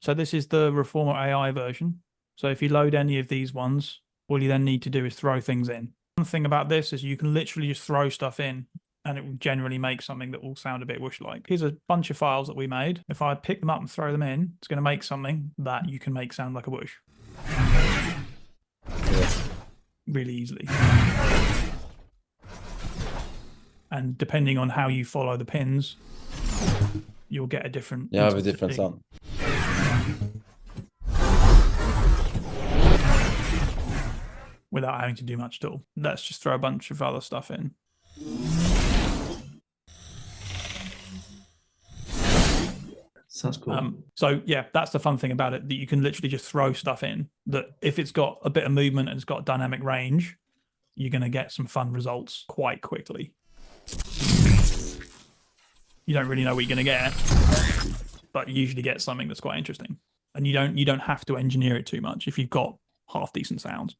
So this is the Reformer AI version. So if you load any of these ones, all you then need to do is throw things in. One thing about this is you can literally just throw stuff in and it will generally make something that will sound a bit Whoosh-like. Here's a bunch of files that we made. If I pick them up and throw them in, it's going to make something that you can make sound like a Whoosh. Really easily. And depending on how you follow the pins, you'll get a different... Yeah, I have a different sound. Without having to do much at all. Let's just throw a bunch of other stuff in. Sounds cool. So yeah, that's the fun thing about it, that you can literally just throw stuff in, that if it's got a bit of movement and it's got dynamic range, you're going to get some fun results quite quickly. You don't really know what you're going to get, but you usually get something that's quite interesting. And you don't have to engineer it too much if you've got half decent sounds.